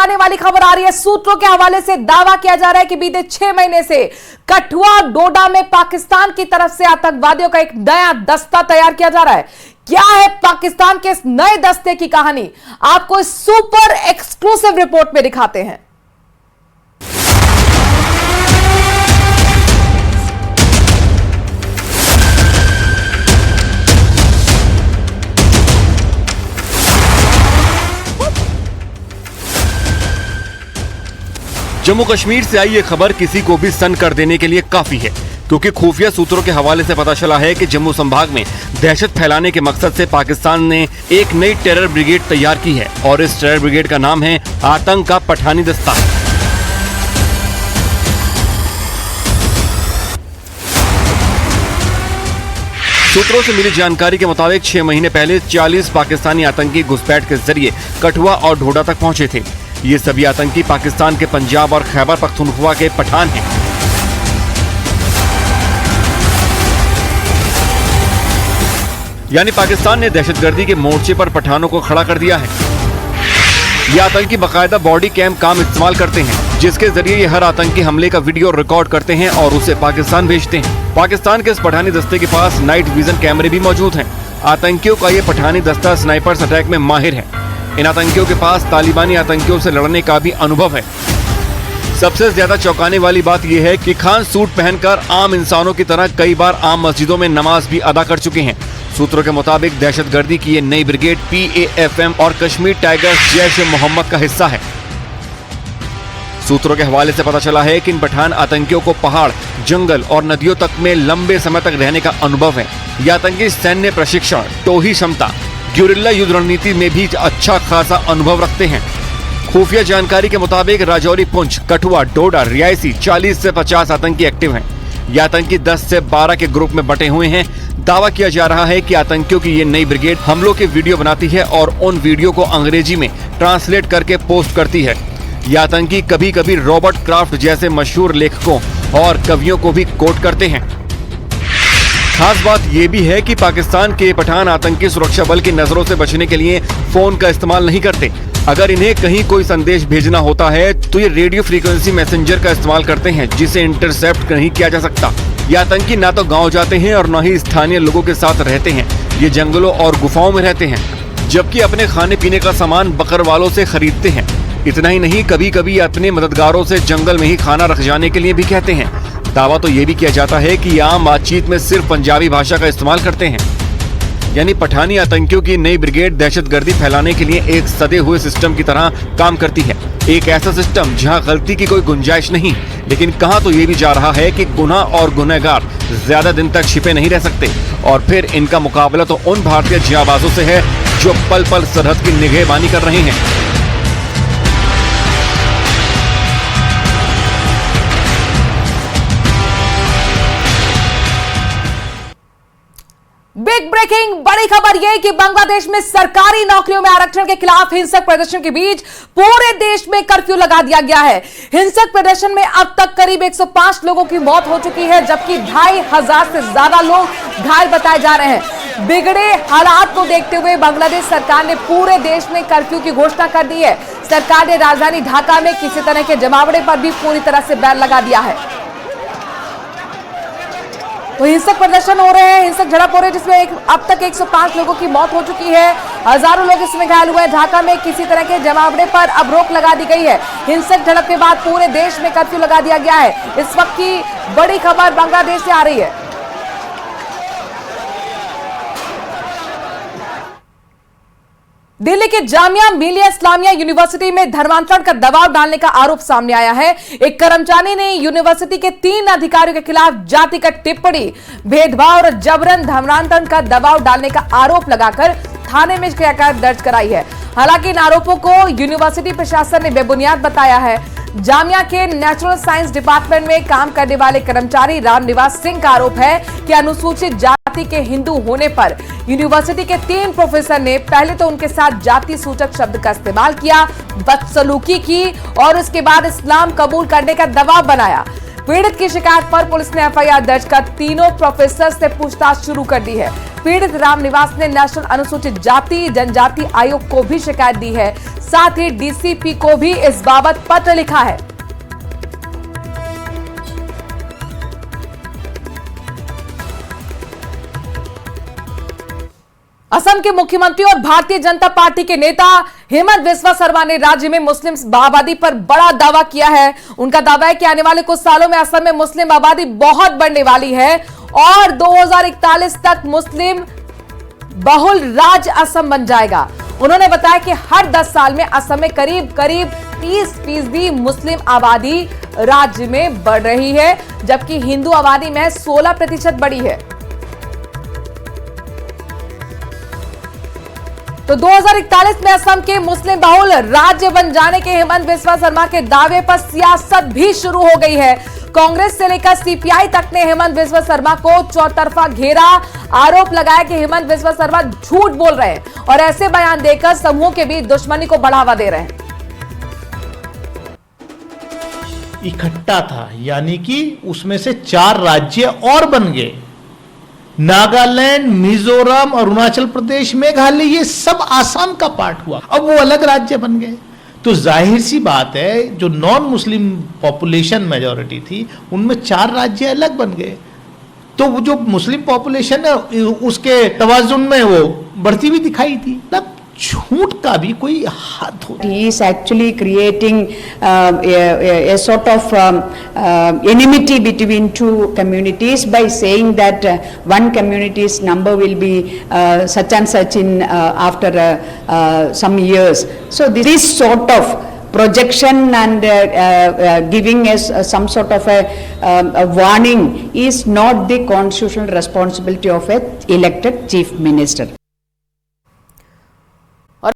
चौंकाने वाली खबर आ रही है। सूत्रों के हवाले से दावा किया जा रहा है कि बीते 6 महीने से कठुआ और डोडा में पाकिस्तान की तरफ से आतंकवादियों का एक नया दस्ता तैयार किया जा रहा है। क्या है पाकिस्तान के इस नए दस्ते की कहानी, आपको इस सुपर एक्सक्लूसिव रिपोर्ट में दिखाते हैं। जम्मू कश्मीर से आई ये खबर किसी को भी सन कर देने के लिए काफी है, क्योंकि खुफिया सूत्रों के हवाले से पता चला है कि जम्मू संभाग में दहशत फैलाने के मकसद से पाकिस्तान ने एक नई टेरर ब्रिगेड तैयार की है और इस टेरर ब्रिगेड का नाम है आतंक का पठानी दस्ता। सूत्रों से मिली जानकारी के मुताबिक 6 महीने पहले 40 पाकिस्तानी आतंकी घुसपैठ के जरिए कठुआ और डोडा तक पहुंचे थे। ये सभी आतंकी पाकिस्तान के पंजाब और खैबर पख्तूनख्वा के पठान हैं। यानी पाकिस्तान ने दहशतगर्दी के मोर्चे पर पठानों को खड़ा कर दिया है। ये आतंकी बाकायदा बॉडी कैम काम इस्तेमाल करते हैं, जिसके जरिए ये हर आतंकी हमले का वीडियो रिकॉर्ड करते हैं और उसे पाकिस्तान भेजते हैं। पाकिस्तान के इस पठानी दस्ते के पास नाइट विजन कैमरे भी मौजूद हैं। आतंकियों का ये पठानी दस्ता स्नाइपर्स अटैक में माहिर है। इन आतंकियों के पास तालिबानी आतंकियों से लड़ने का भी अनुभव है। सबसे ज्यादा चौंकाने वाली बात यह है कि खान सूट पहनकर आम इंसानों की तरह कई बार आम मस्जिदों में नमाज भी अदा कर चुके हैं। सूत्रों के मुताबिक दहशतगर्दी की ये नई ब्रिगेड PAFM और कश्मीर टाइगर्स जैश-ए-मोहम्मद का हिस्सा है। सूत्रों के हवाले से पता चला है कि इन पठान आतंकियों को पहाड़, जंगल और नदियों तक में लंबे समय तक रहने का अनुभव है। ये आतंकी सैन्य प्रशिक्षण, टोही क्षमता, ग्युरिल्ला युद्ध रणनीति में भी अच्छा खासा अनुभव रखते हैं। खुफिया जानकारी के मुताबिक राजौरी, पुंछ, कठुआ, डोडा, रियासी 40 से 50 आतंकी एक्टिव हैं। ये आतंकी 10 से 12 के ग्रुप में बटे हुए हैं। दावा किया जा रहा है कि आतंकियों की ये नई ब्रिगेड हमलों के वीडियो बनाती है और उन वीडियो को अंग्रेजी में ट्रांसलेट करके पोस्ट करती है। ये आतंकी कभी कभी रॉबर्ट क्राफ्ट जैसे मशहूर लेखकों और कवियों को भी कोट करते हैं। खास बात यह भी है कि पाकिस्तान के पठान आतंकी सुरक्षा बल की नजरों से बचने के लिए फोन का इस्तेमाल नहीं करते। अगर इन्हें कहीं कोई संदेश भेजना होता है तो ये रेडियो फ्रीक्वेंसी मैसेंजर का इस्तेमाल करते हैं, जिसे इंटरसेप्ट नहीं किया जा सकता। ये आतंकी ना तो गांव जाते हैं और न ही स्थानीय लोगों के साथ रहते हैं। ये जंगलों और गुफाओं में रहते हैं, जबकि अपने खाने पीने का सामान बकरवालों से खरीदते हैं। इतना ही नहीं, कभी कभी अपने मददगारों से जंगल में ही खाना रख जाने के लिए भी कहते हैं। दावा तो ये भी किया जाता है कि आम बातचीत में सिर्फ पंजाबी भाषा का इस्तेमाल करते हैं। यानी पठानी आतंकियों की नई ब्रिगेड दहशतगर्दी फैलाने के लिए एक सदे हुए सिस्टम की तरह काम करती है। एक ऐसा सिस्टम जहां गलती की कोई गुंजाइश नहीं। लेकिन कहा तो ये भी जा रहा है कि गुनाह और गुनहगार ज्यादा दिन तक छिपे नहीं रह सकते और फिर इनका मुकाबला तो उन भारतीय जाबाजों से है जो पल पल सरहद की निगहबानी कर रहे हैं। बिग ब्रेकिंग, बड़ी खबर यह कि बांग्लादेश में सरकारी नौकरियों में आरक्षण के खिलाफ हिंसक प्रदर्शन के बीच पूरे देश में कर्फ्यू लगा दिया गया है। हिंसक प्रदर्शन में अब तक करीब 105 लोगों की मौत हो चुकी है, जबकि 2500 से ज्यादा लोग घायल बताए जा रहे हैं। बिगड़े हालात को देखते हुए बांग्लादेश सरकार ने पूरे देश में कर्फ्यू की घोषणा कर दी है। सरकार ने राजधानी ढाका में किसी तरह के जमावड़े पर भी पूरी तरह से बैन लगा दिया है। तो हिंसक प्रदर्शन हो रहे हैं, हिंसक झड़प हो रही है, जिसमें अब तक 105 लोगों की मौत हो चुकी है। हजारों लोग इसमें घायल हुए हैं। ढाका में किसी तरह के जमावड़े पर अब रोक लगा दी गई है। हिंसक झड़प के बाद पूरे देश में कर्फ्यू लगा दिया गया है। इस वक्त की बड़ी खबर बांग्लादेश से आ रही है। दिल्ली के जामिया मिलिया इस्लामिया यूनिवर्सिटी में धर्मांतरण का दबाव डालने का आरोप सामने आया है। एक कर्मचारी ने यूनिवर्सिटी के 3 अधिकारियों के खिलाफ जातिगत टिप्पणी, भेदभाव और जबरन धर्मांतरण का दबाव डालने का आरोप लगाकर थाने में शिकायत दर्ज कराई है। हालांकि इन आरोपों को यूनिवर्सिटी प्रशासन ने बेबुनियाद बताया है। जामिया के नेचुरल साइंस डिपार्टमेंट में काम करने वाले कर्मचारी रामनिवास सिंह का आरोप है कि अनुसूचित जाति के हिंदू होने पर यूनिवर्सिटी के 3 प्रोफेसर ने पहले तो उनके साथ जाति सूचक शब्द का इस्तेमाल किया, बदसलूकी की और उसके बाद इस्लाम कबूल करने का दबाव बनाया। पीड़ित की शिकायत पर पुलिस ने एफआईआर दर्ज कर तीनों प्रोफेसर से पूछताछ शुरू कर दी है। पीड़ित रामनिवास ने नेशनल अनुसूचित जाति जनजाति आयोग को भी शिकायत दी है, साथ ही डीसीपी को भी इस बाबत पत्र लिखा है। असम के मुख्यमंत्री और भारतीय जनता पार्टी के नेता हेमंत बिस्वा शर्मा ने राज्य में मुस्लिम आबादी पर बड़ा दावा किया है। उनका दावा है कि आने वाले कुछ सालों में असम में मुस्लिम आबादी बहुत बढ़ने वाली है और 2041 तक मुस्लिम बहुल राज्य असम बन जाएगा। उन्होंने बताया कि हर 10 साल में असम में करीब 30% मुस्लिम आबादी राज्य में बढ़ रही है, जबकि हिंदू आबादी में 16% बढ़ी है। तो 2041 में असम के मुस्लिम बहुल राज्य बन जाने के हेमंत बिस्वा शर्मा के दावे पर सियासत भी शुरू हो गई है। कांग्रेस से लेकर सीपीआई तक ने हेमंत बिस्वा शर्मा को चौतरफा घेरा। आरोप लगाया कि हेमंत बिस्वा शर्मा झूठ बोल रहे हैं और ऐसे बयान देकर समूह के बीच दुश्मनी को बढ़ावा दे रहे हैं। इकट्ठा था, यानी कि उसमें से 4 राज्य और बन गए। नागालैंड, मिजोरम, अरुणाचल प्रदेश, मेघालय, ये सब आसाम का पार्ट हुआ। अब वो अलग राज्य बन गए। तो जाहिर सी बात है, जो नॉन मुस्लिम पॉपुलेशन मेजॉरिटी थी उनमें 4 राज्य अलग बन गए। तो वो जो मुस्लिम पॉपुलेशन है उसके तवाजुन में वो बढ़ती हुई दिखाई थी। तब झूठ का भी कोई हद होता है। He is actually creating a sort of enmity between two communities by saying that one community's number will be such and such in after some years. So this sort of projection and giving us some sort of a warning is not the constitutional responsibility of an elected chief minister.